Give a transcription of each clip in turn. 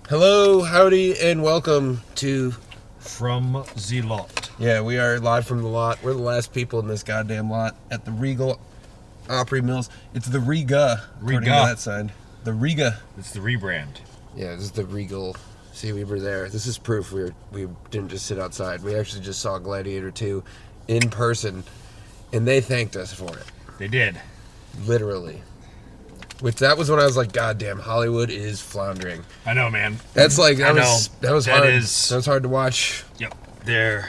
Hello, howdy, and welcome to... From the Lot. Yeah, we are live from the lot. We're the last people in this goddamn lot at the Regal Opry Mills. It's the Riga, according to that sign. The Riga. It's the rebrand. Yeah, this is the Regal. See, we were there. This is proof we didn't just sit outside. We actually just saw Gladiator 2 in person, and they thanked us for it. They did. Literally. Which that was when I was like, God damn, Hollywood is floundering. I know, man. That's like that was hard. That was hard to watch. Yep. They're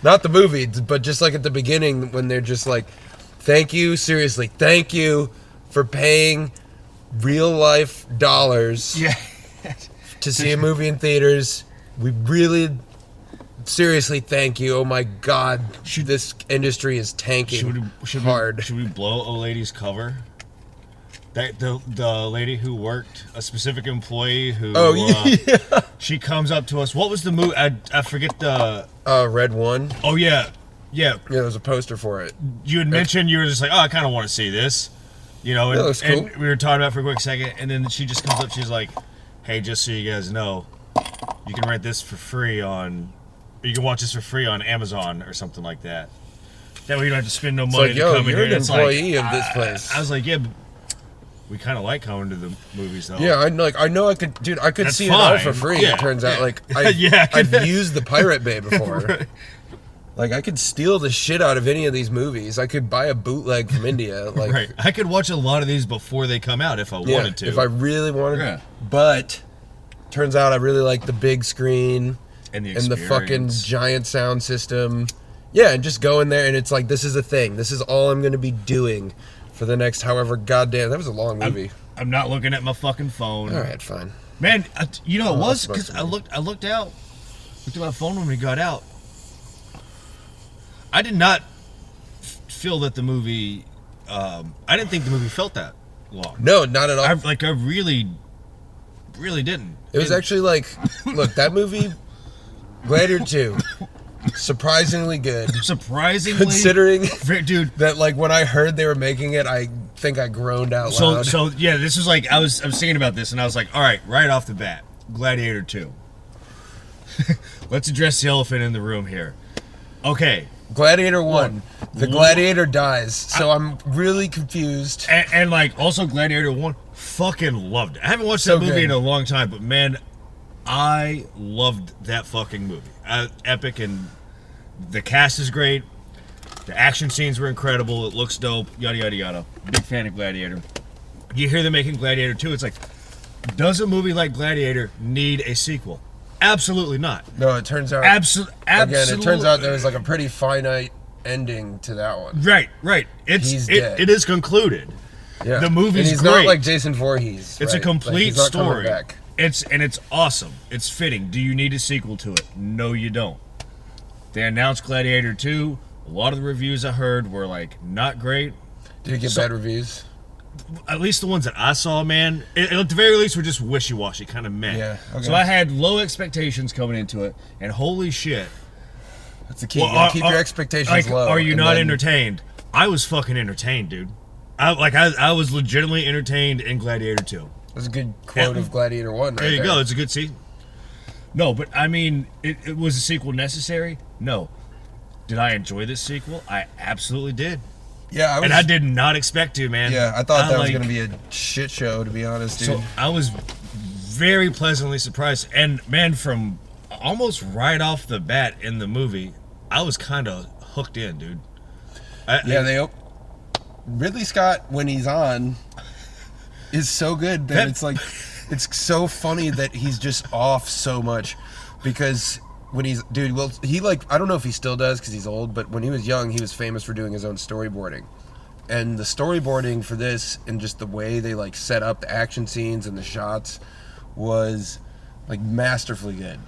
not the movie, but just like at the beginning when they're just like, thank you, seriously, thank you for paying real life dollars to see a movie in theaters. We really seriously thank you. Oh my God, this industry is tanking hard. Should we blow a lady's cover? That the lady who worked, a specific employee who she comes up to us. What was the movie? I forget the Red One. Oh yeah. There was a poster for it. You had mentioned you were just like, oh, I kind of want to see this, you know. And, cool. And we were talking about it for a quick second, and then she just comes up. She's like, hey, just so you guys know, you can rent this for free you can watch this for free on Amazon or something like that. That way you don't have to spend no money to come in here. You're an employee of this place. I was like, yeah. But we kind of like coming to the movies, though. Yeah, I know I could, dude. I could That's see fine. it all for free. Yeah, it turns out, like, I've used the Pirate Bay before. Right. Like, I could steal the shit out of any of these movies. I could buy a bootleg from India. Like, right. I could watch a lot of these before they come out if I wanted to. If I really wanted to. But turns out I really like the big screen and the fucking giant sound system. Yeah, and just go in there and it's like, this is a thing. This is all I'm going to be doing for the next however goddamn. That was a long movie. I'm not looking at my fucking phone. All right, fine. Man, you know it was because I looked at my phone when we got out. I did not feel that the movie. I didn't think the movie felt that long. No, not at all. I really didn't. It was actually like, look, that movie, Gladiator 2. Surprisingly good. Surprisingly, considering, dude, that like when I heard they were making it, I think I groaned out loud. So yeah, this was like I was thinking about this, and I was like, all right off the bat, Gladiator 2. Let's address the elephant in the room here. Okay, Gladiator 1. The Gladiator dies, so I'm really confused. And like also Gladiator 1, fucking loved it. I haven't watched that movie in a long time, but man, I loved that fucking movie. Epic, and the cast is great. The action scenes were incredible. It looks dope. Yada yada yada. Big fan of Gladiator. You hear them making Gladiator 2. It's like, does a movie like Gladiator need a sequel? Absolutely not. No, it turns out. Absolutely. Again, it turns out there was like a pretty finite ending to that one. Right. He's dead. It is concluded. Yeah. The movie's and he's great. not like Jason Voorhees. It's a complete like, story. It's awesome. It's fitting. Do you need a sequel to it? No, you don't. They announced Gladiator 2. A lot of the reviews I heard were like not great. Did it get bad reviews? At least the ones that I saw, man, at the very least were just wishy-washy, kind of meh. Yeah. Okay. So I had low expectations coming into it, and holy shit. That's the key. You keep your expectations low. Are you not entertained? I was fucking entertained, dude. I was legitimately entertained in Gladiator 2. That's a good quote of Gladiator 1 right there. There you go. It's a good scene. No, but I mean, it was a sequel necessary? No. Did I enjoy this sequel? I absolutely did. Yeah, I did not expect to, man. Yeah, I thought that was going to be a shit show, to be honest, dude. So I was very pleasantly surprised. And, man, from almost right off the bat in the movie, I was kind of hooked in, dude. Ridley Scott, when he's on, is so good that it's like, it's so funny that he's just off so much, because when he's, dude, well, he like, I don't know if he still does because he's old, but when he was young, he was famous for doing his own storyboarding. And the storyboarding for this and just the way they like set up the action scenes and the shots was like masterfully good.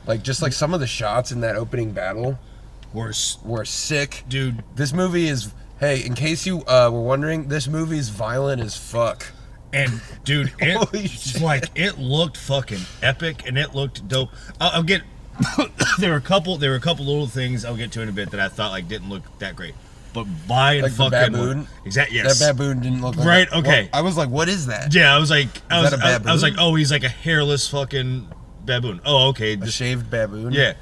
Like just like some of the shots in that opening battle were sick. Dude, this movie is, hey, in case you were wondering, this movie's violent as fuck. And dude, it looked fucking epic and it looked dope. I'll get there were a couple little things I'll get to in a bit that I thought like didn't look that great. but buying like fucking the baboon. Exactly. Yes. That baboon didn't look like right. That. Okay. Well, I was like, what is that? Yeah, I was like, I was like, baboon? oh, he's like a hairless fucking baboon. Oh, okay. A shaved baboon. Yeah.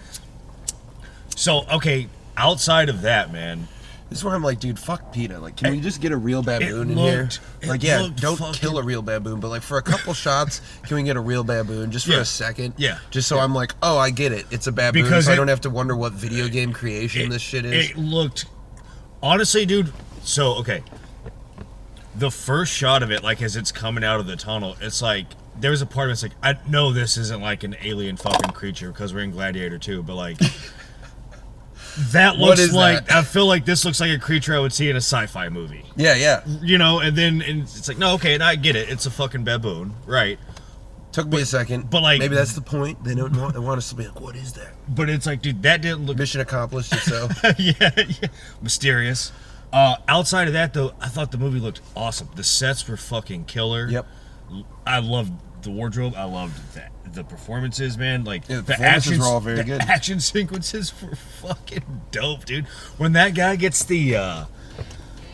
So okay, outside of that, man. This is where I'm like, dude, fuck PETA. Like, can we just get a real baboon in here? Like, yeah, don't kill a real baboon, but like for a couple shots, can we get a real baboon just for a second? Yeah. Just so I'm like, oh, I get it. It's a baboon, because so I don't have to wonder what video game creation this shit is. It looked, honestly, dude. So okay, the first shot of it, like as it's coming out of the tunnel, it's like there was a part of it's like, I know this isn't like an alien fucking creature because we're in Gladiator 2, but like. That looks like that? I feel like this looks like a creature I would see in a sci-fi movie. Yeah, yeah. You know, and it's like, no, okay, and I get it. It's a fucking baboon, right? Took me a second, but like maybe that's the point. They don't want. They want us to be like, what is that? But it's like, dude, that didn't look. Mission accomplished. So yeah, mysterious. Outside of that, though, I thought the movie looked awesome. The sets were fucking killer. Yep. I loved the wardrobe. I loved the performances, man. Like the performances were all very good. Action sequences were fucking dope, dude. When that guy gets the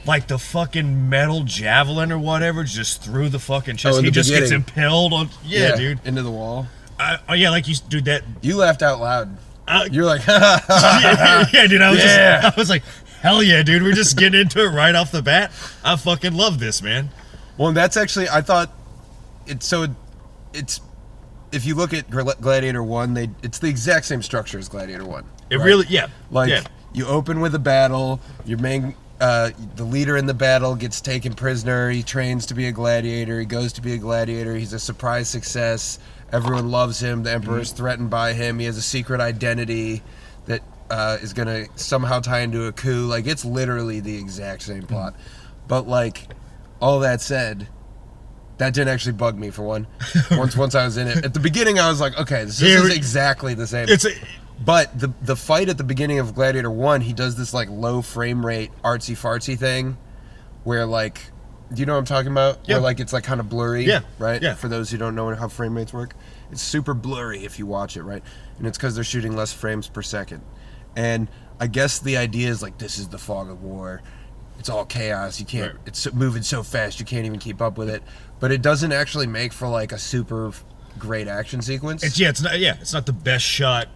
like the fucking metal javelin or whatever just through the fucking chest, he just gets impaled on. Yeah, dude, into the wall. Yeah, like you, dude. That you laughed out loud. You're like, yeah, dude. I was like, hell yeah, dude. We're just getting into it right off the bat. I fucking love this, man. Well, that's actually, I thought it's if you look at Gladiator 1, it's the exact same structure as Gladiator 1. It really, yeah. Like, yeah. You open with a battle, your main, the leader in the battle gets taken prisoner, he trains to be a gladiator, he goes to be a gladiator, he's a surprise success, everyone loves him, the emperor's threatened by him, he has a secret identity that is going to somehow tie into a coup. Like, it's literally the exact same plot. But, like, all that said, that didn't actually bug me for one. Once I was in it, at the beginning I was like, okay, this is exactly the same. But the fight at the beginning of Gladiator 1, he does this like low frame rate artsy fartsy thing, where like, do you know what I'm talking about? Yeah. Where like it's like kind of blurry. Yeah. Right. Yeah. For those who don't know how frame rates work, it's super blurry if you watch it, right? And it's because they're shooting less frames per second. And I guess the idea is like, this is the fog of war. It's all chaos. You can't. Right. It's moving so fast you can't even keep up with it. But it doesn't actually make for like a super great action sequence. It's not the best shot.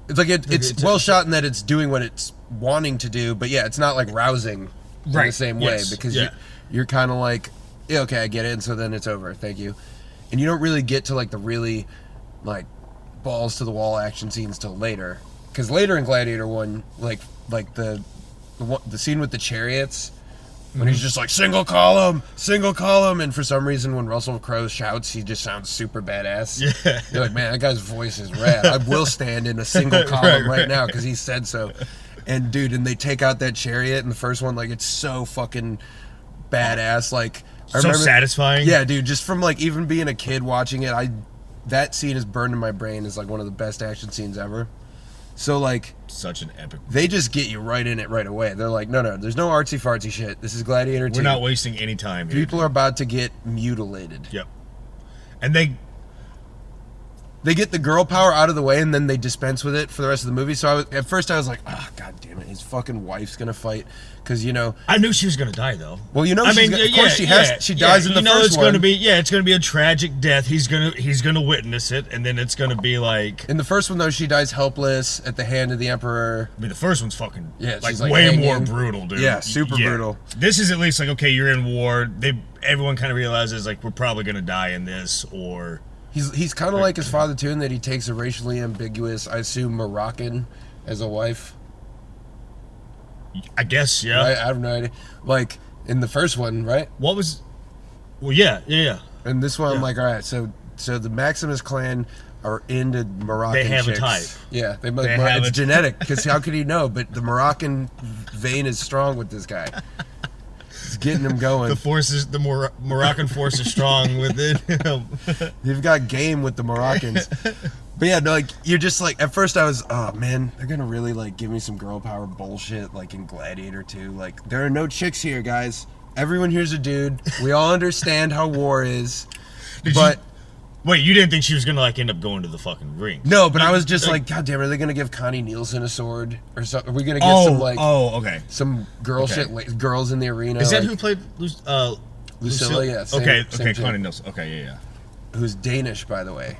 It's like it's well shot in that it's doing what it's wanting to do, but yeah, it's not like rousing in the same way because you're kind of like, yeah, okay, I get it, and so then it's over. Thank you. And you don't really get to like the really like balls to the wall action scenes till later, because later in Gladiator 1, like the scene with the chariots. When he's just like, single column, and for some reason when Russell Crowe shouts, he just sounds super badass. Yeah. You're like, man, that guy's voice is rad. I will stand in a single column right now because he said so. And dude, and they take out that chariot in the first one, like it's so fucking badass. Like, I remember, satisfying. Yeah, dude, just from like even being a kid watching it, that scene is burned in my brain as like one of the best action scenes ever. So, like... Such an epic... They just get you right in it right away. They're like, no, there's no artsy-fartsy shit. This is Gladiator 2. We're not wasting any time here. People are about to get mutilated. Yep. And they get the girl power out of the way, and then they dispense with it for the rest of the movie. So, at first I was like, oh, god damn it, his fucking wife's gonna fight. Because, you know... I knew she was gonna die, though. Well, you know, of course she dies in the first one. It's gonna be a tragic death. He's gonna witness it, and then it's gonna be like... In the first one, though, she dies helpless at the hand of the Emperor. I mean, the first one's fucking... Yeah, like way hanging. More brutal, dude. Yeah, super brutal. This is at least like, okay, you're in war. Everyone kind of realizes, like, we're probably gonna die in this, or... He's kind of like his father, too, in that he takes a racially ambiguous, I assume, Moroccan as a wife. I guess, yeah. Right? I have no idea. Like, in the first one, right? What was... Well, yeah. And this one, I'm like, all right, so the Maximus clan are into Moroccan They have chicks. a type. Yeah, it's genetic, because how could he know? But the Moroccan vein is strong with this guy. It's getting him going. The Moroccan force is strong within him. You've got game with the Moroccans. But yeah, no, like, you're just like, at first I was, oh man, they're gonna really like give me some girl power bullshit like in Gladiator 2. Like, there are no chicks here, guys. Everyone here's a dude. We all understand how war is. Wait, you didn't think she was gonna like end up going to the fucking ring? No, but I was just like, God damn, are they gonna give Connie Nielsen a sword or something? Are we gonna get some like some girl shit like, girls in the arena? Is that like, who played Lucilla? Yeah. Same, okay, Connie Nielsen. Okay, yeah. Who's Danish, by the way.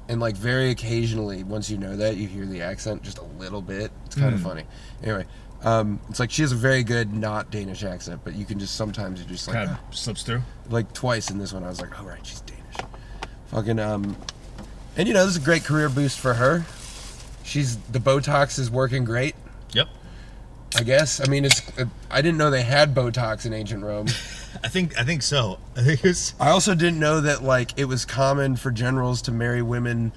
And like very occasionally, once you know that, you hear the accent just a little bit. It's kind of funny. Anyway, it's like she has a very good not Danish accent, but you can just sometimes you just like kind of slips through. Like twice in this one, I was like, oh right, she's Danish. Fucking and you know, this is a great career boost for her. The Botox is working great. Yep. I guess. I mean, I didn't know they had Botox in ancient Rome. I think so. I think it's. I also didn't know that like it was common for generals to marry women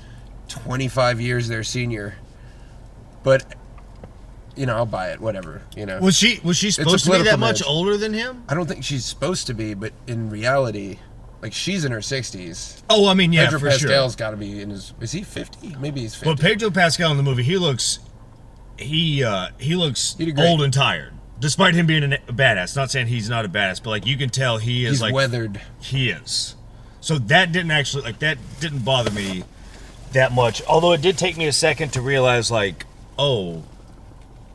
25 years their senior. But you know, I'll buy it. Whatever. You know. Was she supposed to be that much older than him? I don't think she's supposed to be, but in reality, like she's in her 60s. Oh, I mean, yeah, Pedro for Pascal's sure. got to be in his. Is he 50? Maybe he's 50. Well, Pedro Pascal in the movie, he looks old and tired, despite him being a badass. Not saying he's not a badass, but like you can tell he's like weathered. He is. So that didn't bother me that much. Although it did take me a second to realize like, oh,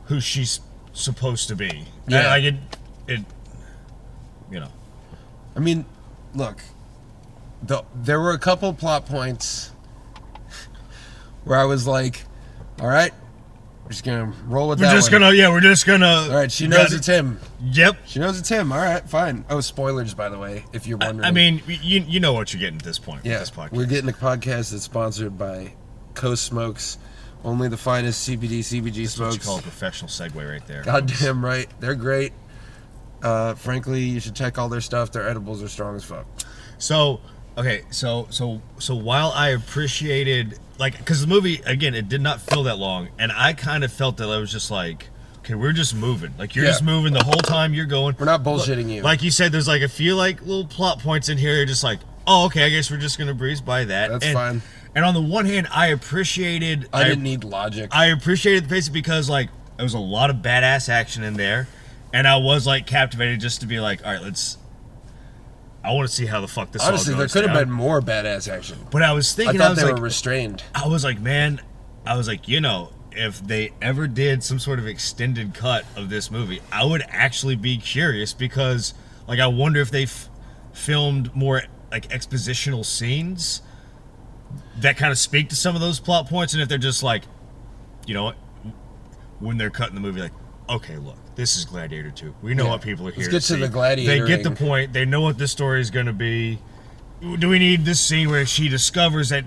who she's supposed to be. Yeah. Like it. You know. I mean, look. There were a couple plot points where I was like, all right, we're just going to roll with that one. We're just going to... All right, she knows it's him. Yep. She knows it's him. All right, fine. Oh, spoilers, by the way, if you're wondering. I mean, you know what you're getting at this point. Yeah, with this podcast. We're getting a podcast that's sponsored by Coast Smokes. Only the finest CBD, CBG That's smokes. what you call a professional segue right there. Goddamn right. They're great. Frankly, you should check all their stuff. Their edibles are strong as fuck. So... Okay, so while I appreciated, like, because the movie, again, it did not feel that long, and I kind of felt that I was just like, okay, we're just moving. Like, you're just moving the whole time you're going. We're not bullshitting you. Like you said, there's, like, a few, like, little plot points in here. You're just like, oh, okay, I guess we're just going to breeze by that. That's fine. And on the one hand, I appreciated... I didn't need logic. I appreciated the pace because, like, there was a lot of badass action in there, and I was, like, captivated just to be like, all right, I want to see how the fuck this Honestly, all goes there could have down. been more badass action. But I was thinking, I thought they were restrained. I was like, man, you know, if they ever did some sort of extended cut of this movie, I would actually be curious because, like, I wonder if they filmed more, like, expositional scenes that kind of speak to some of those plot points, and if they're just like, you know what, when they're cutting the movie, like, okay, look, this is Gladiator 2. We know what people are here Let's get to the Gladiator. They get the point. They know what this story is going to be. Do we need this scene where she discovers that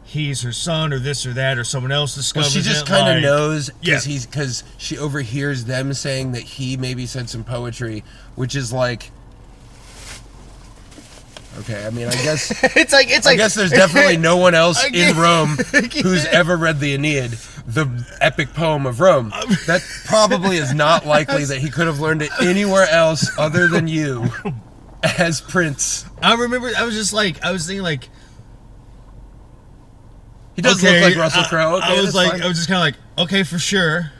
he's her son or this or that or someone else discovers it? Well, she just kind of knows Yeah. because she overhears them saying that he maybe said some poetry, which is like, okay, I mean, I guess it's like I guess there's definitely no one else in Rome who's ever read the Aeneid, the epic poem of Rome. That probably is not likely that he could have learned it anywhere else other than you as Prince. I remember I was thinking like, he does look like Russell Crowe. Okay, I was fine. I was just kind of like, okay, for sure.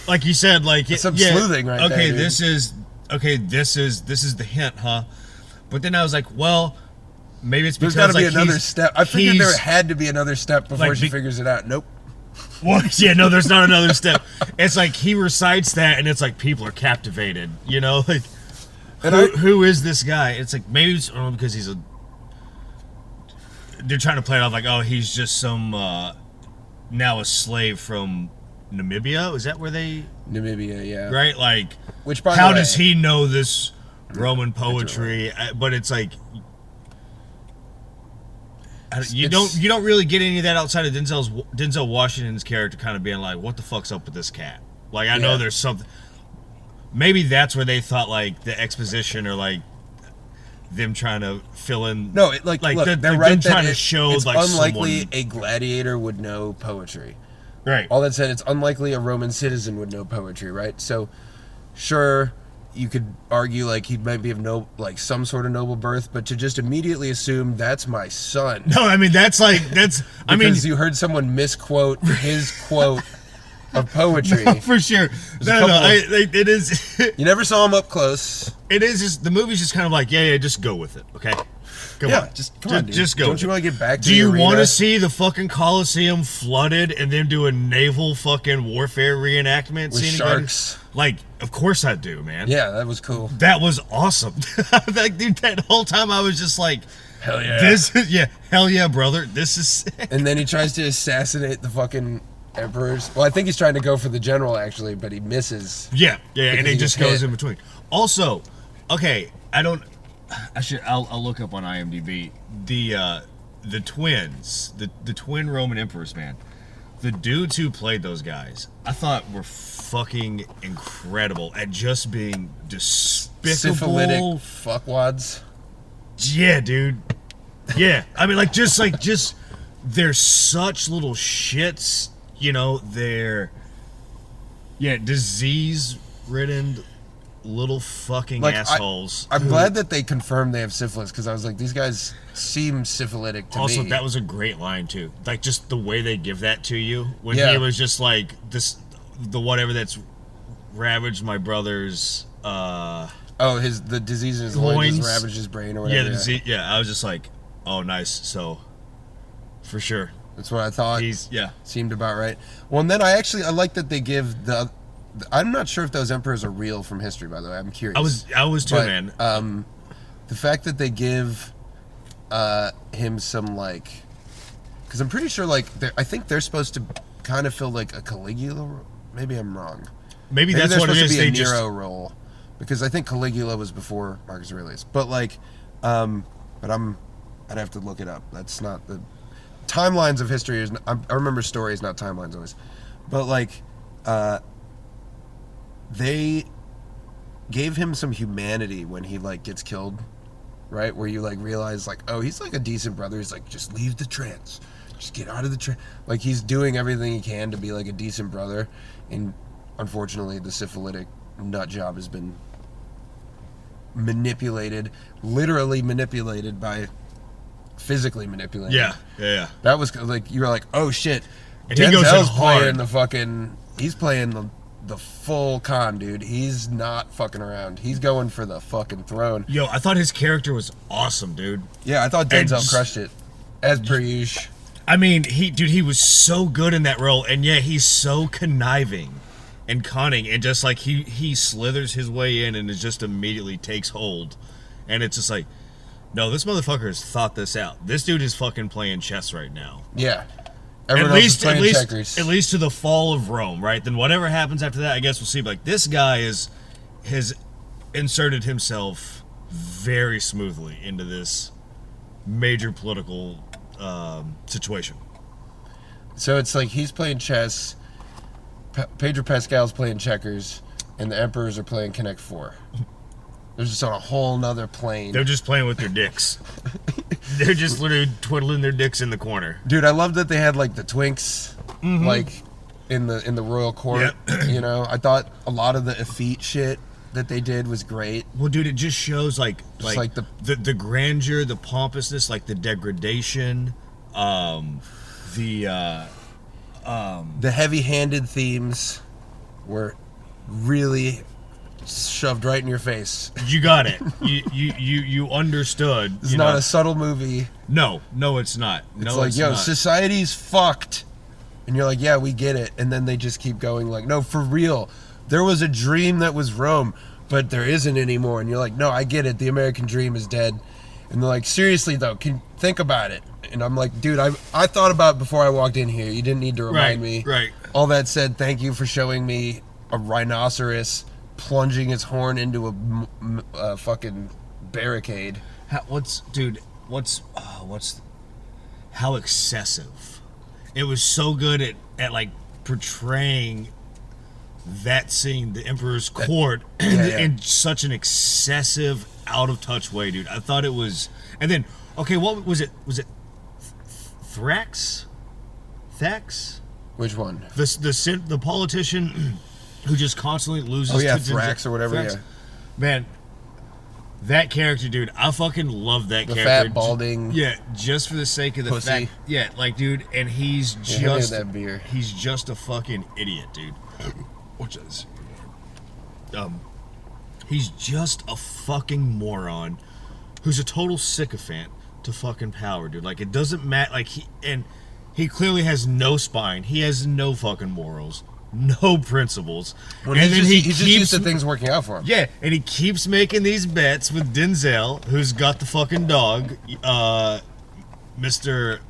Like you said, like some sleuthing right there. Okay, dude. this is the hint, huh? But then I was like, well, maybe it's because there's got to be like, another step. I figured there had to be another step before like, she figures it out. Nope. Well, yeah, no, there's not another step. It's like he recites that, and it's like people are captivated. You know, like who is this guy? It's like maybe it's because he's a. They're trying to play it off like, oh, he's just some now a slave from Namibia. Is that where they? Namibia, yeah. Right, like. Which by how the way, does he know this Roman poetry? But it's like. You don't really get any of that outside of Denzel Washington's character kind of being like, what the fuck's up with this cat? Like, I know there's something. Maybe that's where they thought like the exposition or like them trying to fill in. No, look, they're right. Them trying to show it's like unlikely someone... a gladiator would know poetry. Right. All that said, it's unlikely a Roman citizen would know poetry. Right. So, sure. You could argue like he might be of some sort of noble birth, but to just immediately assume that's my son. No, I mean that's. Because you heard someone misquote his quote of poetry. No, for sure. It is. You never saw him up close. It is just the movie's just kind of like, yeah, just go with it, okay? Come Yeah, on. just come on, dude. Just go. Don't you want to get back to Do you want arena? to see the fucking Coliseum flooded and then do a naval fucking warfare reenactment? With sharks? Like, of course I do, man. Yeah, that was cool. That was awesome. Like, dude, that whole time I was just like, Hell yeah. Hell yeah, brother. This is sick. And then he tries to assassinate the fucking emperors. Well, I think he's trying to go for the general, actually, but he misses. Yeah, and he it just gets goes hit. in between. Also, okay, I'll look up on IMDb the twins, the twin Roman emperors, man. The dudes who played those guys, I thought were fucking incredible at just being despicable. Syphilitic fuckwads. Yeah, dude. Yeah, I mean, just they're such little shits. You know, they're disease-ridden little fucking assholes. I'm glad that they confirmed they have syphilis, because I was like, these guys seem syphilitic to me. Also, that was a great line too. Like, just the way they give that to you when Yeah. he was just like the whatever that's ravaged my brother's. The disease in his loins just ravaged his brain or whatever. Yeah, I was just like, oh, nice. So, for sure. That's what I thought. Yeah. Seemed about right. Well, and then I like that they give the. I'm not sure if those emperors are real from history, by the way. I'm curious. I was too, man. The fact that they give him some, like, because I'm pretty sure, like, I think they're supposed to kind of feel like a Caligula. Maybe I'm wrong. Maybe that's they're what it supposed is. to be They a Nero just role, because I think Caligula was before Marcus Aurelius. But like, I'd have to look it up. That's not the timelines of history. I remember stories, not timelines always. But like, they gave him some humanity when he like gets killed, right? Where you like realize like, oh, he's like a decent brother. He's like, just leave the trance, just get out of the trance. Like, he's doing everything he can to be like a decent brother, and unfortunately, the syphilitic nut job has been literally manipulated by physically manipulated. Yeah. That was like, you were like, oh shit. And he goes in Denzel's hard. He's playing the full con, dude. He's not fucking around. He's going for the fucking throne. Yo, I thought his character was awesome, dude. Yeah, I thought Denzel crushed it, as per usual. I mean, he was so good in that role, and yeah, he's so conniving and cunning, and just like he slithers his way in and it just immediately takes hold, and it's just like, no, this motherfucker has thought this out. This dude is fucking playing chess right now. Yeah. Everyone else is playing checkers. At least to the fall of Rome, right? Then whatever happens after that, I guess we'll see. But like, this guy has inserted himself very smoothly into this major political situation. So it's like he's playing chess, Pedro Pascal's playing checkers, and the Emperors are playing Connect 4. They're just on a whole nother plane. They're just playing with their dicks. They're just literally twiddling their dicks in the corner. Dude, I love that they had like the twinks, like in the royal court. Yep. You know, I thought a lot of the effete shit that they did was great. Well, dude, it just shows like the grandeur, the pompousness, like the degradation, the heavy-handed themes were really shoved right in your face. You got it. You understood. It's not a subtle movie. No, it's not. It's like, yo, society's fucked. And you're like, yeah, we get it. And then they just keep going like, no, for real. There was a dream that was Rome, but there isn't anymore. And you're like, no, I get it. The American dream is dead. And they're like, seriously, though, think about it. And I'm like, dude, I thought about it before I walked in here. You didn't need to remind me. Right. All that said, thank you for showing me a rhinoceros plunging its horn into a fucking barricade. How excessive. It was so good at like portraying that scene, the Emperor's court, in such an excessive, out of touch way, dude. I thought it was. And then, okay, what was it? Was it Thrax? Which one? The politician who just constantly loses. Oh yeah, Thrax or whatever. Thrax. Yeah, man, that character, dude. I fucking love that character. The fat balding. Yeah, just for the sake of the pussy. fact. Yeah, like, dude, and he's just that beer. He's just a fucking idiot, dude. Which is, he's just a fucking moron who's a total sycophant to fucking power, dude. Like, it doesn't matter. Like, he clearly has no spine. He has no fucking morals, no principles. Well, and he's just used to things working out for him. Yeah, and he keeps making these bets with Denzel, who's got the fucking dog, Mr.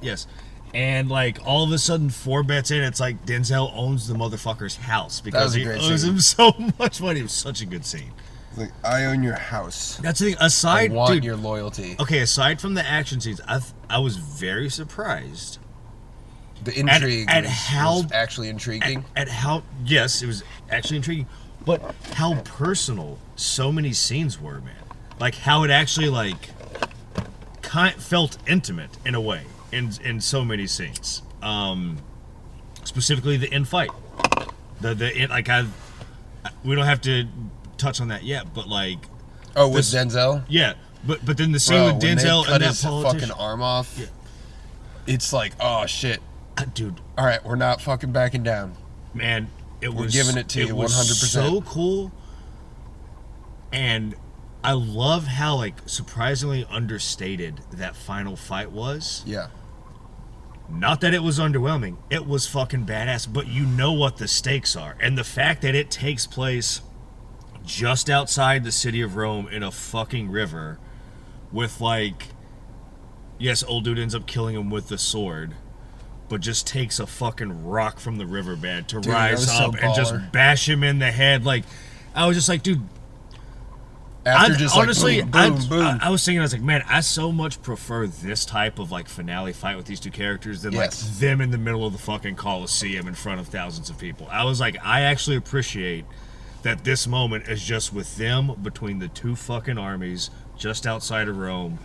Yes. And, like, all of a sudden, 4 bets in, it's like Denzel owns the motherfucker's house because he owes him so much money. It was such a good scene. Like, I own your house. That's the thing. Aside, I want your loyalty. Okay, aside from the action scenes, I was very surprised. The intrigue at how was actually intriguing. At how, yes, it was actually intriguing, but how personal so many scenes were, man. Like, how it actually, like, felt intimate in a way. In so many scenes, specifically the end fight, we don't have to touch on that yet, but like, with Denzel, yeah, but then the scene with Denzel and that politician, fucking arm off, yeah. It's like, oh shit, dude. All right, we're not fucking backing down, man. We're giving it to you 100%. So cool, and I love how like surprisingly understated that final fight was. Yeah. Not that it was underwhelming. It was fucking badass, but you know what the stakes are. And the fact that it takes place just outside the city of Rome in a fucking river with like, yes, old dude ends up killing him with the sword, but just takes a fucking rock from the riverbed to rise up and just bash him in the head. Like, I was just like, dude, honestly, boom. I was thinking, I was like, man, I so much prefer this type of like finale fight with these two characters than like them in the middle of the fucking Coliseum in front of thousands of people. I was like, I actually appreciate that this moment is just with them between the two fucking armies just outside of Rome,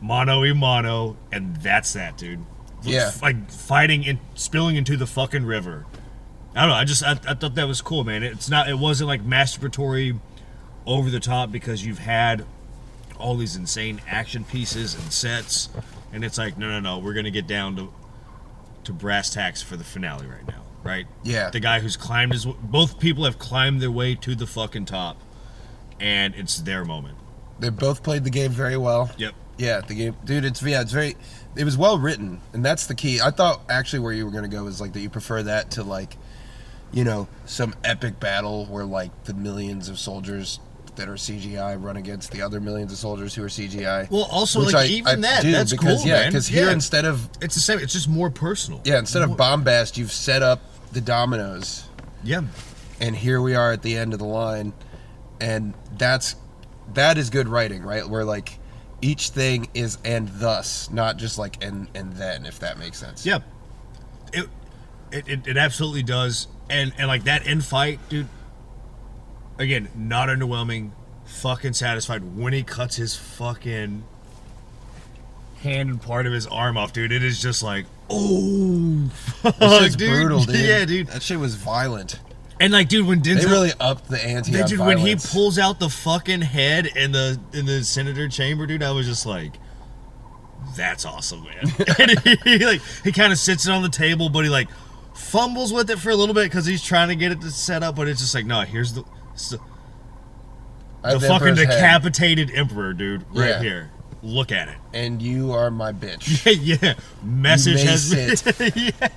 mano a mano, and that's that, dude. Yeah, like fighting and spilling into the fucking river. I don't know. I thought that was cool, man. It wasn't like masturbatory, over the top, because you've had all these insane action pieces and sets, and it's like, no, we're gonna get down to brass tacks for the finale right now, right? Yeah. The guy who's both people have climbed their way to the fucking top, and it's their moment. They both played the game very well. Yep. Yeah, the game, dude. It was well written, and that's the key. I thought actually where you were gonna go is like that you prefer that to like, you know, some epic battle where like the millions of soldiers that are CGI run against the other millions of soldiers who are CGI. Well, also, like, that's cool, yeah, man. because here instead of... It's the same, it's just more personal. Yeah, instead of bombast, you've set up the dominoes. Yeah. And here we are at the end of the line, and that is good writing, right? Where, like, each thing is and thus, not just like and then, if that makes sense. Yeah. It absolutely does. And like, that end fight, dude... Again, not underwhelming, fucking satisfied. When he cuts his fucking hand and part of his arm off, dude, it is just like, oh, fuck, it's dude. Brutal, dude. Yeah, dude. That shit was violent. And like, dude, when Denzel... They really upped the ante on dude, violence. when he pulls out the fucking head in the senator chamber, dude, I was just like, that's awesome, man. And he kind of sits it on the table, but he like fumbles with it for a little bit because he's trying to get it to set up, but it's just like, no, here's the fucking decapitated emperor, dude, right here. Look at it. And you are my bitch. Yeah. Message has been. Yeah.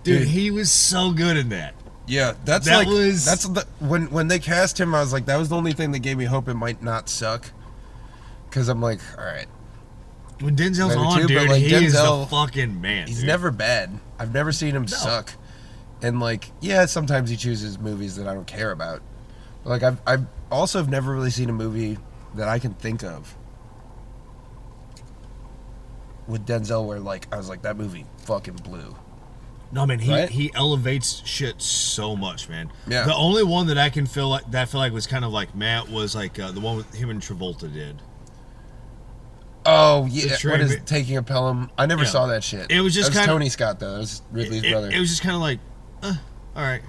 Dude, he was so good in that. Yeah, when they cast him, I was like, that was the only thing that gave me hope it might not suck. Because I'm like, all right. When Denzel's on, dude, like, he is the fucking man. He's never bad. I've never seen him suck. And like, yeah, sometimes he chooses movies that I don't care about. But like, I've also have never really seen a movie that I can think of with Denzel where like I was like, that movie fucking blew. No, man, he elevates shit so much, man. Yeah. The only one that I can feel like was kind of like Matt was like the one with him and Travolta did. Oh yeah, what is Taking a Pelham? I never saw that shit. It was just kind of Tony Scott though. That was Ridley's brother. It was just kind of like, all right.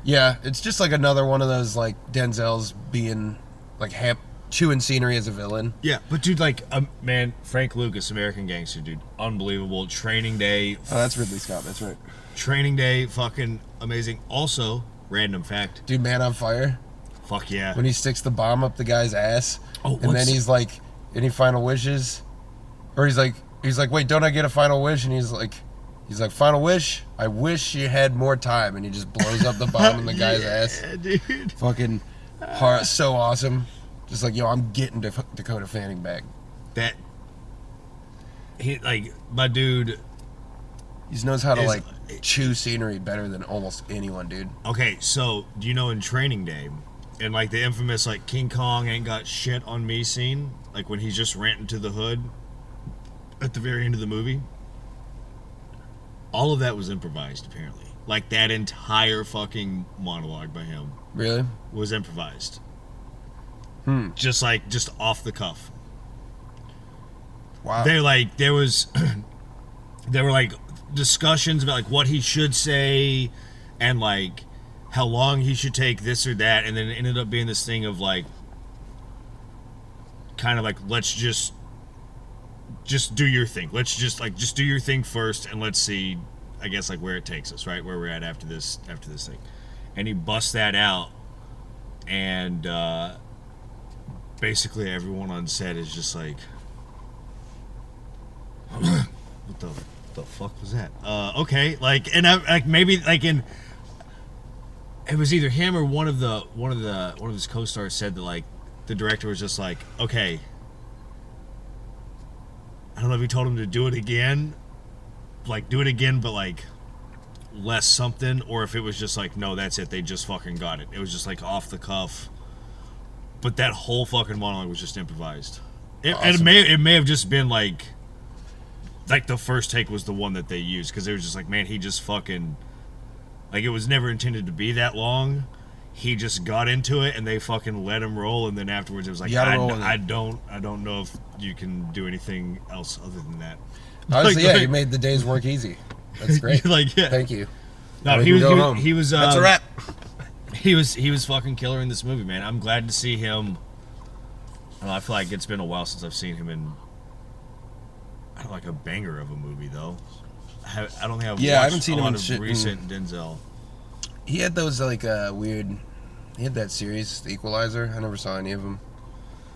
Yeah, it's just like another one of those like Denzel's being like chewing scenery as a villain. Yeah, but dude, like, man, Frank Lucas, American Gangster, dude, unbelievable. Training Day. Oh, that's Ridley Scott. That's right. Training Day, fucking amazing. Also, random fact, dude, Man on Fire. Fuck yeah. When he sticks the bomb up the guy's ass. Oh, and then he's like, any final wishes? Or he's like, wait, don't I get a final wish? And he's like, final wish? I wish you had more time. And he just blows up the bomb in the guy's ass. Dude. Fucking so awesome. Just like, yo, I'm getting Dakota Fanning back. That he like my dude. He knows how to like chew scenery better than almost anyone, dude. Okay, so do you know in Training Day, and like the infamous like King Kong ain't got shit on me scene, like when he's just ranting to the hood at the very end of the movie, all of that was improvised apparently. Like that entire fucking monologue by him Really? was improvised. Just off the cuff. Wow. There were like discussions about like what he should say and like how long he should take this or that, and then it ended up being this thing of like kind of like let's just do your thing. Let's just do your thing first, and let's see, I guess, like where it takes us, right? Where we're at after this thing. And he busts that out, and basically everyone on set is just like, what the fuck was that? Okay, like, and I like maybe like in it was either him or one of his co-stars said that like the director was just like, okay, I don't know if he told him to do it again, but like less something, or if it was just like, no, that's it, they just fucking got it. It was just like off the cuff, but that whole fucking monologue was just improvised. Awesome. It may have just been like the first take was the one that they used, because they were just like, man, he just fucking, like, it was never intended to be that long. He just got into it, and they fucking let him roll, and then afterwards it was like, I don't know if you can do anything else other than that. Honestly, yeah, you made the day's work easy. That's great. Like, yeah. Thank you. No, he was. That's a wrap. He was fucking killer in this movie, man. I'm glad to see him. I feel like it's been a while since I've seen him in, I don't like a banger of a movie though. I don't think I've watched I haven't seen a him lot in of recent Denzel. He had those like weird. He had that series, The Equalizer. I never saw any of them.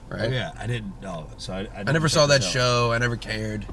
Right? Oh yeah, I didn't. No, so I I never saw that show. I never cared.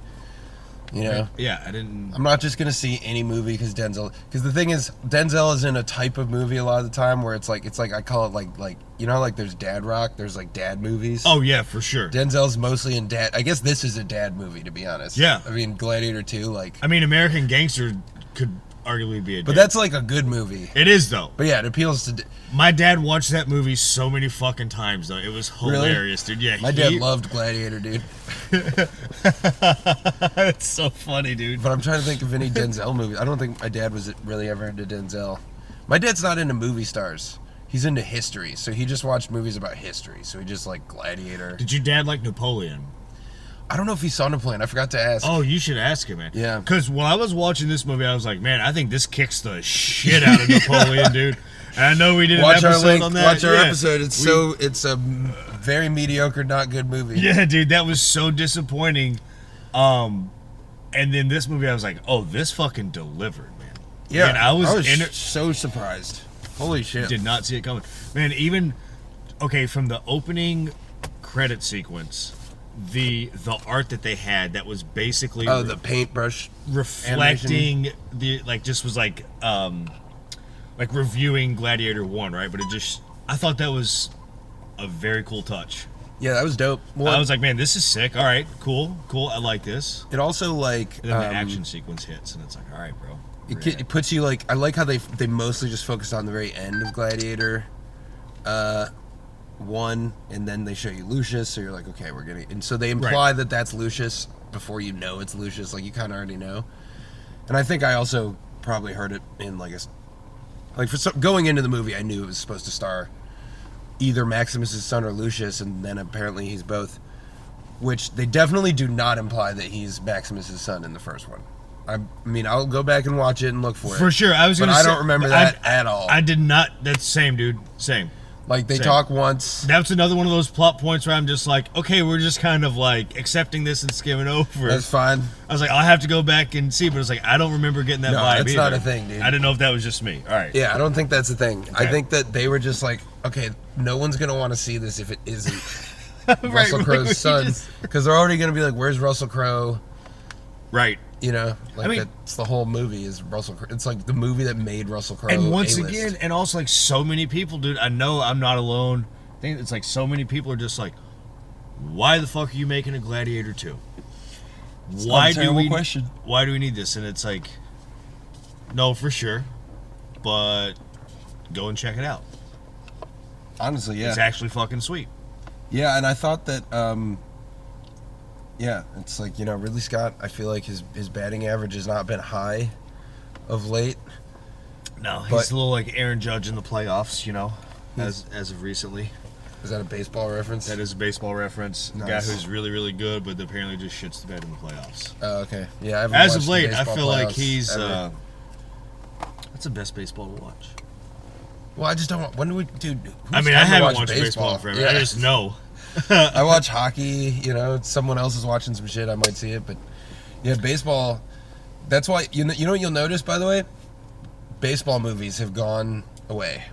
You know. Yeah, I didn't. I'm not just gonna see any movie because Denzel. Because the thing is, Denzel is in a type of movie a lot of the time where it's like I call it like you know, like there's dad rock. There's like dad movies. Oh yeah, for sure. Denzel's mostly in dad. I guess this is a dad movie, to be honest. Yeah. I mean, Gladiator 2, like. I mean, American Gangster could arguably be a dad. But that's like a good movie. It is though. But yeah, it appeals to. My dad watched that movie so many fucking times though. It was hilarious, dude. Yeah. My dad loved Gladiator, dude. That's so funny, dude. But I'm trying to think of any Denzel movies. I don't think my dad was really ever into Denzel. My dad's not into movie stars. He's into history, so he just watched movies about history. So he just like Gladiator. Did your dad like Napoleon? I don't know if he saw Napoleon. I forgot to ask. Oh, you should ask him, man. Yeah. Because when I was watching this movie, I was like, man, I think this kicks the shit out of Napoleon, dude. And I know we did an episode on that. Watch our episode. It's a very mediocre, not good movie. Yeah, dude, that was so disappointing. And then this movie, I was like, oh, this fucking delivered, man. Yeah, and I was so surprised. Holy shit. Did not see it coming. Man, even, okay, from the opening credit sequence, the art that they had that was basically the paintbrush reflecting animation. The like just was like reviewing Gladiator 1, right? But it just, I thought that was a very cool touch. Yeah, that was dope. Well, I was like, man, this is sick. All right, cool, I like this. It also like and then the action sequence hits, and it's like, all right, bro. It puts you like, I like how they mostly just focused on the very end of Gladiator 1, and then they show you Lucius, so you're like, okay, we're gonna, and so they imply that that's Lucius before you know it's Lucius, like you kind of already know. And I think I also probably heard it in like going into the movie, I knew it was supposed to star either Maximus's son or Lucius, and then apparently he's both, which they definitely do not imply that he's Maximus's son in the first one. I mean, I'll go back and watch it and look for it. For sure, I don't remember that at all. I did not. That's same, dude. Same. Like, they talk once. That's another one of those plot points where I'm just like, okay, we're just kind of like accepting this and skimming over. That's fine. I was like, I'll have to go back and see, but it's like, I don't remember getting that vibe that's either. not a thing, dude. I didn't know if that was just me. All right. Yeah, I don't think that's a thing. Okay. I think that they were just like, okay, no one's going to want to see this if it isn't Russell Crowe's son, because they're already going to be like, where's Russell Crowe? Right. You know, like that's the whole movie is Russell Crowe. It's like the movie that made Russell Crowe. And once A-list. again, and also like so many people, dude. I know I'm not alone. I think it's like so many people are just like, why the fuck are you making a Gladiator 2? Why do we need this? And it's like, no, for sure, but go and check it out. Honestly, yeah, it's actually fucking sweet. Yeah, and I thought that, yeah, it's like, you know, Ridley Scott, I feel like his batting average has not been high of late. No, he's a little like Aaron Judge in the playoffs, you know, as of recently. Is that a baseball reference? That is a baseball reference. Nice. The guy who's really, really good, but apparently just shits the bed in the playoffs. Oh, okay. Yeah, I haven't as watched of late, the I feel like he's. ever. That's the best baseball to watch. Well, I just don't. When do we, dude? I mean, I haven't watched baseball in forever. Yeah. I just know. I watch hockey. You know, someone else is watching some shit. I might see it, but yeah, baseball. That's why you know what you'll notice, by the way. Baseball movies have gone away.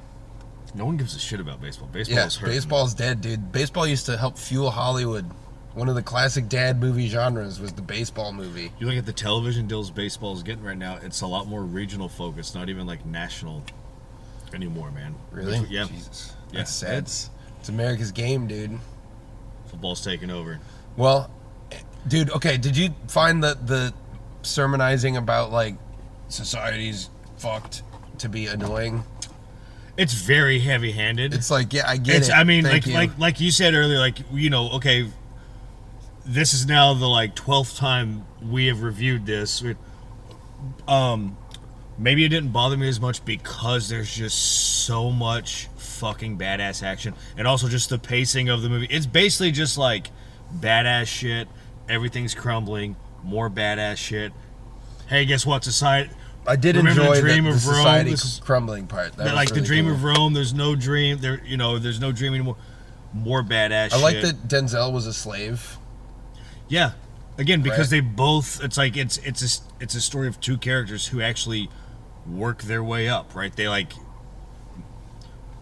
No one gives a shit about baseball. Baseball's hurt. Baseball's dead, dude. Baseball used to help fuel Hollywood. One of the classic dad movie genres was the baseball movie. You look at the television deals baseball is getting right now, it's a lot more regional focused, not even like national anymore, man. Really? Yeah. Jesus. Yeah. That's sad. It's America's game, dude. Football's taking over. Well, dude, okay, did you find the sermonizing about, like, society's fucked to be annoying? It's very heavy-handed. It's like, yeah, I get it. I mean, Thank like you said earlier, like, you know, okay, this is now the like 12th time we have reviewed this. Maybe it didn't bother me as much because there's just so much fucking badass action, and also just the pacing of the movie. It's basically just like badass shit. Everything's crumbling. More badass shit. Hey, guess what? Society. I did enjoy the society crumbling part. That like really the dream of Rome. There's no dream. There's no dream anymore. More badass shit. I like that Denzel was a slave. Yeah. Again, because they both. It's like it's a story of two characters who actually work their way up. Right. They like.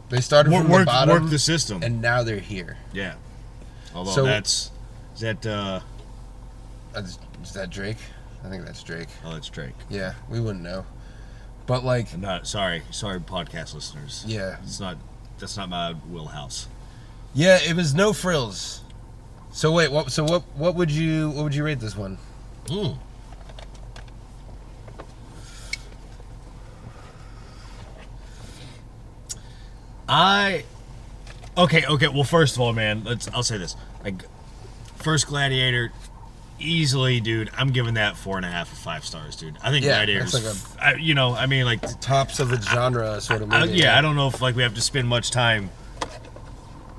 They started from the bottom. Work the system, and now they're here. Yeah. Although is that Drake? I think that's Drake. Oh, that's Drake. Yeah, we wouldn't know. But like, I'm not sorry, podcast listeners. Yeah, that's not my wheelhouse. Yeah, it was no frills. So wait, what would you rate this one? Okay. Well, first of all, man, I'll say this. Like, first Gladiator. Easily, dude. I'm giving that 4.5 of 5 stars, dude. I think Gladiator's, like tops of the genre sort of movie. I don't know if like we have to spend much time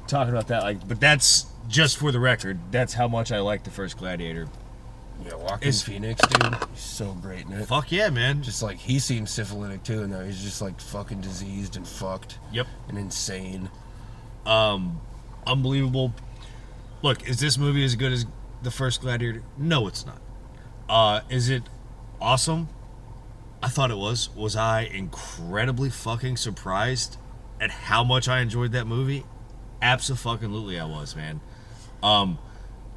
talking about that. Like, but that's just for the record. That's how much I like the first Gladiator. Yeah, Joaquin Phoenix, dude. He's so great in it. Fuck yeah, man. Just like he seems syphilitic too, and now he's just like fucking diseased and fucked. Yep. And insane. Unbelievable. Look, is this movie as good as the first Gladiator? No, it's not. Is it awesome? I thought it was. Was I incredibly fucking surprised at how much I enjoyed that movie? Absolutely, I was, man.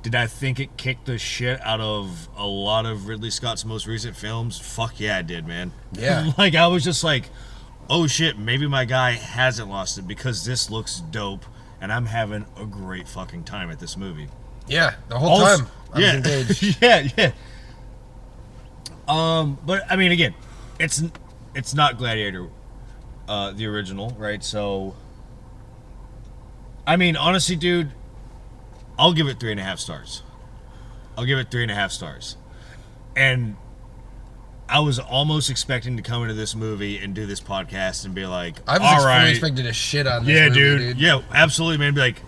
Did I think it kicked the shit out of a lot of Ridley Scott's most recent films? Fuck yeah, I did, man. Yeah. Like, I was just like, oh shit, maybe my guy hasn't lost it because this looks dope and I'm having a great fucking time at this movie. Yeah, the whole time I was engaged. yeah. But I mean, again, it's not Gladiator, the original, right? So, I mean, honestly, dude, I'll give it 3.5 stars. I'll give it 3.5 stars. And I was almost expecting to come into this movie and do this podcast and be like, I was fully expecting to shit on this movie, dude. Yeah, absolutely, man. Be like,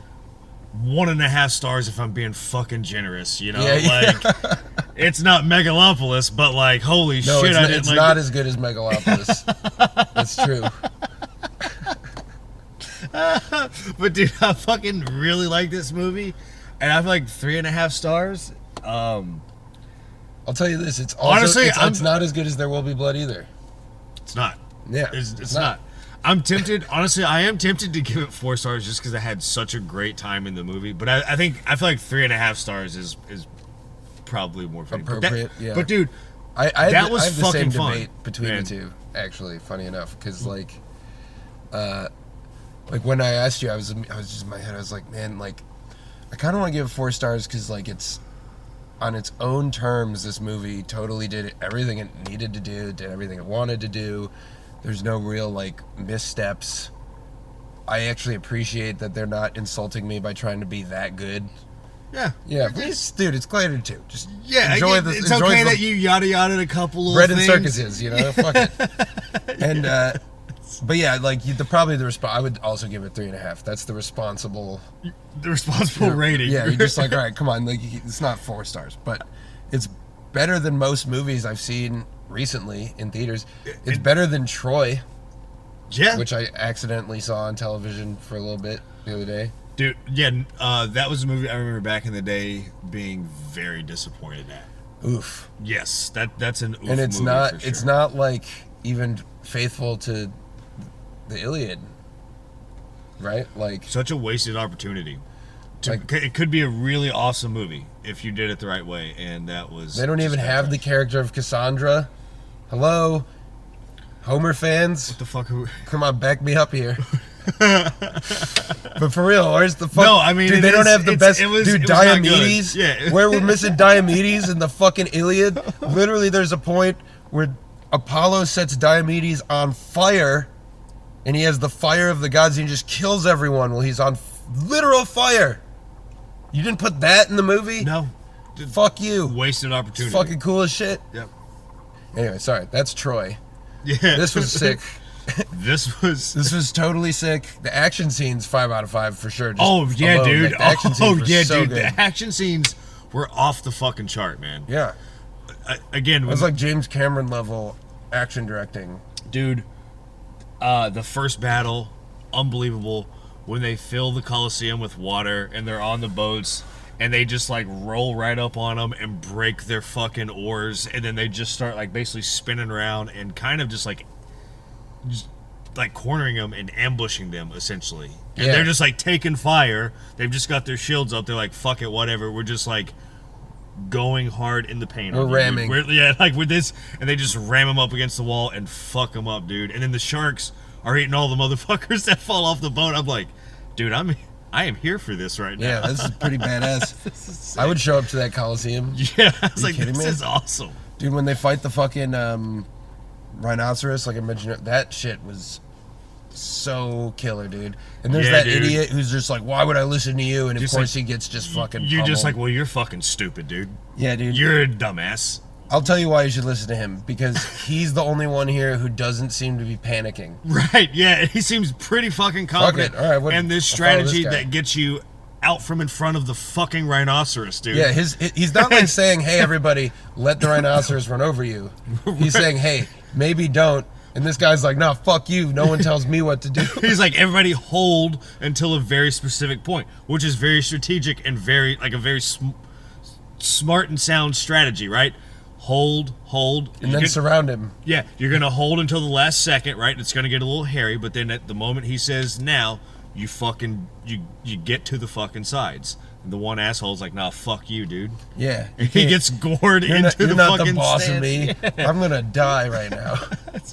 1.5 stars if I'm being fucking generous, you know? Yeah. Like, it's not Megalopolis, but like, holy shit, I didn't it's not as good as Megalopolis. That's true. But dude, I fucking really like this movie, and I feel like 3.5 stars. I'll tell you this: it's also, honestly, it's not as good as There Will Be Blood either. It's not. Yeah, it's not. I'm tempted. Honestly, I am tempted to give it 4 stars just because I had such a great time in the movie. But I feel like 3.5 stars is probably more fitting. Appropriate. But dude, I that was have the fucking same fun debate between the two. Actually, funny enough, because like when I asked you, I was just in my head. I was like, man, like I kind of want to give it 4 stars because like it's on its own terms. This movie totally did everything it needed to do, did everything it wanted to do. There's no real like missteps. I actually appreciate that they're not insulting me by trying to be that good. Yeah, please, dude, it's Gladiator 2. Just enjoy this. It's okay that you yada a couple of bread things. and circuses, you know. Fuck it. And but yeah, like probably the response. I would also give it 3.5. That's the responsible rating. Yeah, you're just like, all right, come on, like it's not 4 stars, but it's better than most movies I've seen recently in theaters. It's better than Troy. Yeah, which I accidentally saw on television for a little bit the other day. Dude, yeah, that was a movie I remember back in the day being very disappointed at. Oof. Yes, that's an oof and it's movie not for sure. It's not like even faithful to the Iliad, right? Like such a wasted opportunity. Like, it could be a really awesome movie if you did it the right way, and that was. They don't even have the character of Cassandra. Hello, Homer fans. What the fuck? Come on, back me up here. But for real, where's the fuck? No, I mean, dude, they don't have the best. Dude, Diomedes. Yeah. Where we're missing Diomedes in the fucking Iliad. Literally, there's a point where Apollo sets Diomedes on fire, and he has the fire of the gods, and he just kills everyone while he's on literal fire. You didn't put that in the movie? No. Fuck you. Wasted opportunity. It's fucking cool as shit. Yep. Anyway, sorry. That's Troy. Yeah. This was sick. This was totally sick. The action scenes, 5 out of 5 for sure. Just alone. Dude. Like, the action scenes were so dude. good. The action scenes were off the fucking chart, man. Yeah. Again, it was like James Cameron level action directing. Dude, the first battle, unbelievable. When they fill the Coliseum with water and they're on the boats and they just like roll right up on them and break their fucking oars, and then they just start like basically spinning around and kind of just like cornering them and ambushing them essentially. And they're just like taking fire. They've just got their shields up. They're like, fuck it, whatever. We're just like going hard in the paint. We're ramming. Like with this, and they just ram them up against the wall and fuck them up, dude. And then the sharks are eating all the motherfuckers that fall off the boat. I'm like, dude, I am here for this right now. Yeah, this is pretty badass. This is sick. I would show up to that Coliseum. Yeah, I was like, kidding this me? is awesome. Dude, when they fight the fucking rhinoceros, like I mentioned, that shit was so killer, dude. And there's that idiot who's just like, why would I listen to you? And of course he gets just fucking You're just pummeled. like, well, you're fucking stupid, dude. Yeah, dude. You're a dumbass. I'll tell you why you should listen to him, because he's the only one here who doesn't seem to be panicking. Right, yeah, he seems pretty fucking confident. Fuck it. All right, and this strategy that gets you out from in front of the fucking rhinoceros, dude. Yeah, he's not like saying, hey, everybody, let the rhinoceros run over you. He's saying, hey, maybe don't. And this guy's like, no, fuck you. No one tells me what to do. He's like, everybody hold until a very specific point, which is very strategic and very, like a very smart and sound strategy, right? Hold. And then surround him. Yeah, you're going to hold until the last second, right? It's going to get a little hairy, but then at the moment he says now, you get to the fucking sides. And the one asshole's like, nah, fuck you, dude. Yeah. He gets gored into the fucking You're not the boss stance. of me. Yeah. I'm going to die right now.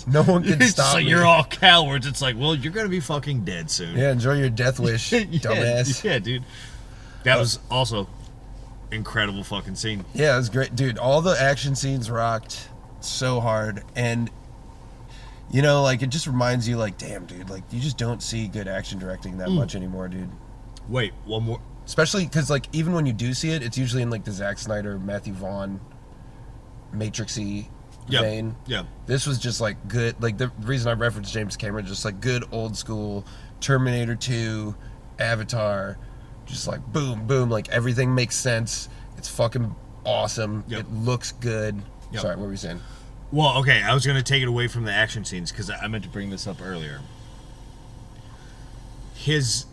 No one can It's stop like, me. you're all cowards. It's like, well, you're going to be fucking dead soon. Yeah, enjoy your death wish, dumbass. Yeah, dude. That was also incredible fucking scene. Yeah, it was great. Dude, all the action scenes rocked so hard. And, you know, like, it just reminds you, like, damn, dude, like, you just don't see good action directing that much anymore, dude. Wait, one more. Especially because, like, even when you do see it, it's usually in, like, the Zack Snyder, Matthew Vaughn, Matrix-y vein. Yeah. This was just, like, good. Like, the reason I referenced James Cameron, just, like, good old school Terminator 2, Avatar, just, like, boom, boom. Like, everything makes sense. It's fucking awesome. Yep. It looks good. Yep. Sorry, what were you saying? Well, okay, I was going to take it away from the action scenes because I meant to bring this up earlier. His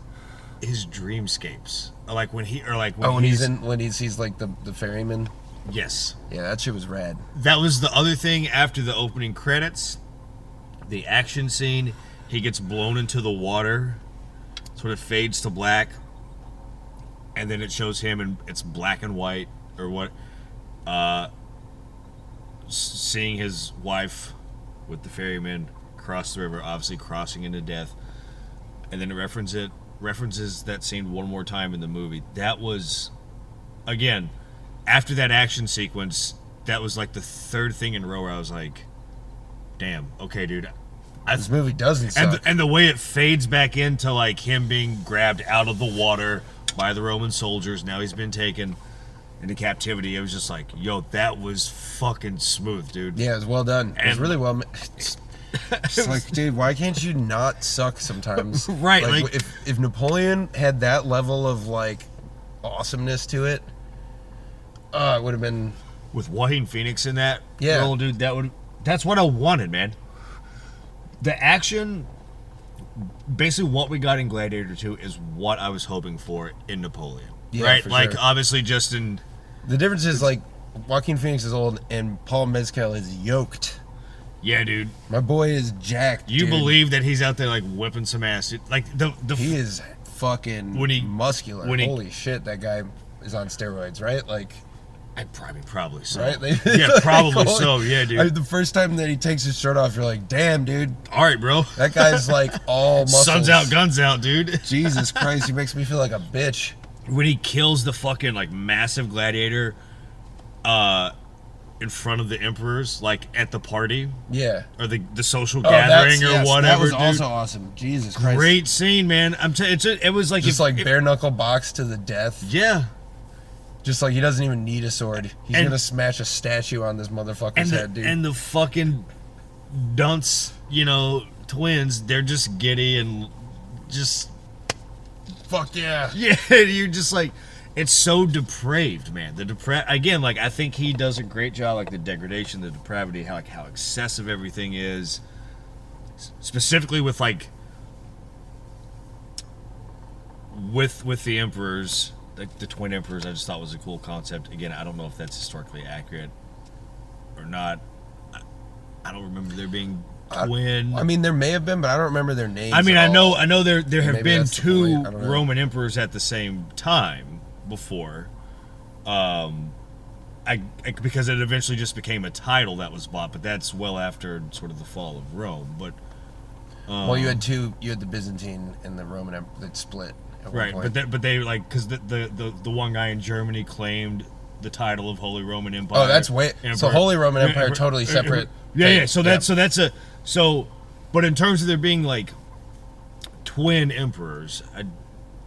dreamscapes, like when he, or like when when he sees like the ferryman. Yes. Yeah, that shit was rad. That was the other thing after the opening credits, the action scene, he gets blown into the water, sort of fades to black, and then it shows him and it's black and white or what, seeing his wife with the ferryman cross the river, obviously crossing into death, and then it references that scene one more time in the movie. That was, again, after that action sequence, that was like the third thing in a row where I was like, damn, okay, dude. This movie doesn't suck. And the way it fades back into like him being grabbed out of the water by the Roman soldiers, now he's been taken into captivity. It was just like, yo, that was fucking smooth, dude. Yeah, it was well done. It was really well made. It's like, dude, why can't you not suck sometimes? Right, like if Napoleon had that level of like awesomeness to it, it would have been with Joaquin Phoenix in that Yeah. role, dude. That's what I wanted, man. The action, basically what we got in Gladiator 2 is what I was hoping for in Napoleon. Yeah, right? for Like, sure. obviously, just in... The difference is, like, Joaquin Phoenix is old and Paul Mescal is yoked. Yeah, dude. My boy is jacked, You dude. believe that he's out there, like, whipping some ass. Dude. Like, He is fucking muscular. Holy shit, that guy is on steroids, right? Like... Probably so. Right? Yeah, probably so. Yeah, dude. The first time that he takes his shirt off, you're like, damn, dude. All right, bro. That guy's like all muscles. Sun's out, guns out, dude. Jesus Christ, he makes me feel like a bitch. When he kills the fucking, like, massive gladiator in front of the emperors, like, at the party. Yeah. Or the social gathering or whatever, that was dude. also awesome. Jesus Christ. Great scene, man. I'm telling you, it was like... Just like bare knuckle box to the death. Yeah. Just like he doesn't even need a sword. He's gonna smash a statue on this motherfucker's head, dude. And the fucking dunce, twins, they're just giddy and just... Fuck yeah. Yeah, you're just like... It's so depraved, man. Again, like, I think he does a great job, like, the degradation, the depravity, how excessive everything is. Specifically with, like... With the emperors... Like the twin emperors, I just thought was a cool concept. Again, I don't know if that's historically accurate or not. I don't remember there being twin. I mean, there may have been, but I don't remember their names. I mean, at all. I know there have been that's the two point. I don't know. Roman emperors at the same time before. Because it eventually just became a title that was bought, but that's well after sort of the fall of Rome. But well, you had two. You had the Byzantine and the Roman Empire that split. Right, but they like because the one guy in Germany claimed the title of Holy Roman Empire. Oh, that's way. Emperor. So Holy Roman Empire totally separate. Yeah. So that's but in terms of there being like twin emperors,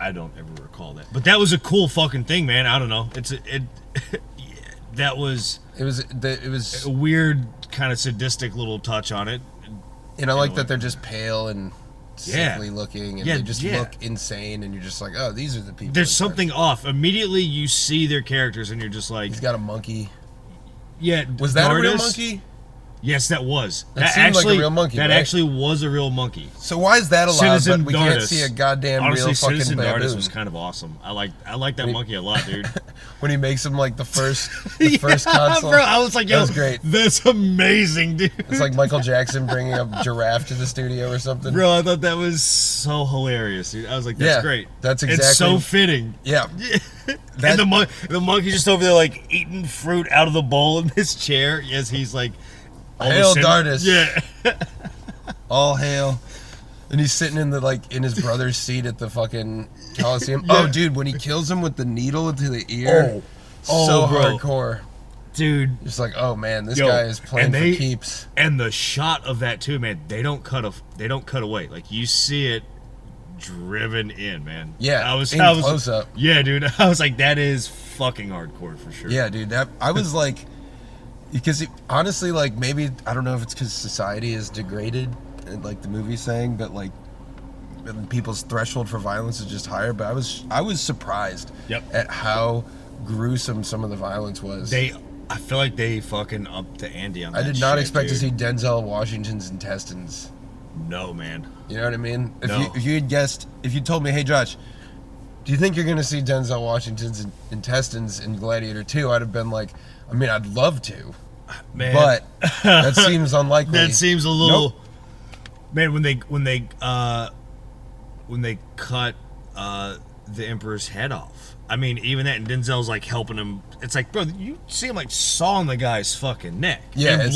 I don't ever recall that. But that was a cool fucking thing, man. I don't know. That was It was a weird kind of sadistic little touch on it. And I like that they're just pale and sickly looking, and they just look insane, and you're just like, oh, these are the people. There's something off. Immediately you see their characters, and you're just like... He's got a monkey. Yeah. Was that a real monkey? Yes, that was. That seemed like a real monkey, That right? actually was a real monkey. So why is that allowed, Citizen but we can't Dardis. see a goddamn Honestly, real fucking Citizen baboon? Dardis was kind of awesome. I like that monkey a lot, dude. When he makes him like the first consul. Bro, I was like, yo, that was great. That's amazing, dude. It's like Michael Jackson bringing a giraffe to the studio or something. Bro, I thought that was so hilarious, dude. I was like, that's great. That's exactly. It's so fitting. Yeah. And the monkey's just over there like eating fruit out of the bowl in his chair as he's like, hail Dardis. Yeah. All hail. And he's sitting in in his brother's seat at the fucking Coliseum. Yeah. Oh, dude, when he kills him with the needle into the ear. So bro. hardcore. Dude. Just like, oh man, this guy is playing for keeps. And the shot of that too, man, they don't cut away. Like you see it driven in, man. Yeah. I was close up. Yeah, dude. I was like, that is fucking hardcore for sure. Yeah, dude. I was like, because honestly, like maybe I don't know if it's because society is degraded, like the movie's saying, but like people's threshold for violence is just higher. But I was surprised at how gruesome some of the violence was. I feel like they fucking upped the ante on that. I did not expect dude. to see Denzel Washington's intestines. No, man. You know what I mean? No. If you had guessed, if you told me, hey Josh, do you think you're going to see Denzel Washington's intestines in Gladiator 2? I'd have been like, I mean, I'd love to, man. but that seems unlikely. That seems a little. Man, when they cut the Emperor's head off. I mean, even that, and Denzel's like helping him. It's like, bro, you see him like sawing the guy's fucking neck. Yeah, and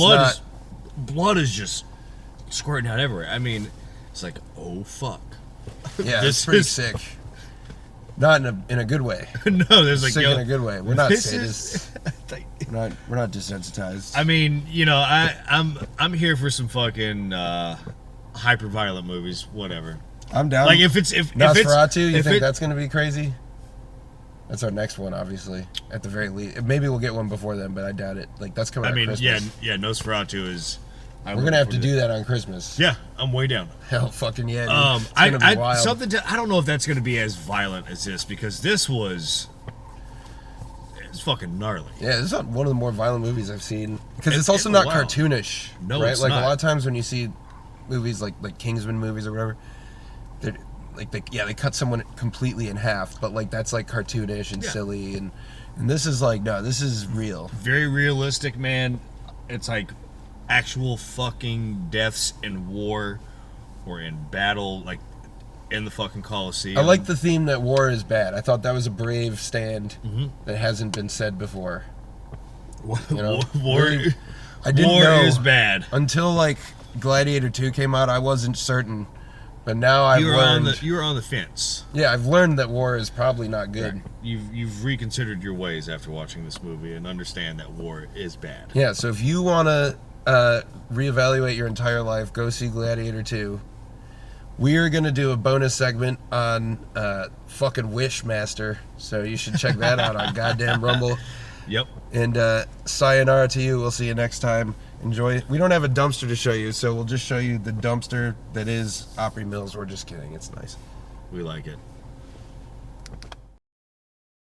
blood is just squirting out everywhere. I mean, it's like, oh fuck. Yeah, it's pretty sick. Not in a good way. No, there's like, sick yo, in a good way. We're not sadists. We're not desensitized. I mean, you know, I'm here for some fucking hyper violent movies, whatever. I'm down. Like if Nosferatu, you think that's gonna be crazy? That's our next one, obviously. At the very least, maybe we'll get one before then, but I doubt it. Like that's coming. I mean, Christmas. yeah, Nosferatu is. We're gonna have to do that on Christmas. Yeah, I'm way down. Hell, fucking yeah. Dude. It's gonna be wild. I don't know if that's gonna be as violent as this because this was. It's fucking gnarly. Yeah, this is one of the more violent movies I've seen because it's also not cartoonish. No, right? It's like not. A lot of times when you see movies like Kingsman movies or whatever, they're like they cut someone completely in half, but like that's like cartoonish and silly and this is like no, this is real. Very realistic, man. It's like actual fucking deaths in war or in battle, like in the fucking Coliseum. I like the theme that war is bad. I thought that was a brave stand that hasn't been said before. You know, war is bad. Until like Gladiator 2 came out, I wasn't certain. But now I've learned... You were on the fence. Yeah, I've learned that war is probably not good. Right. You've reconsidered your ways after watching this movie and understand that war is bad. Yeah, so if you want to reevaluate your entire life, go see Gladiator 2. We are going to do a bonus segment on fucking Wishmaster, so you should check that out on goddamn Rumble. Yep. And sayonara to you. We'll see you next time. Enjoy. We don't have a dumpster to show you, so we'll just show you the dumpster that is Opry Mills. We're just kidding. It's nice. We like it.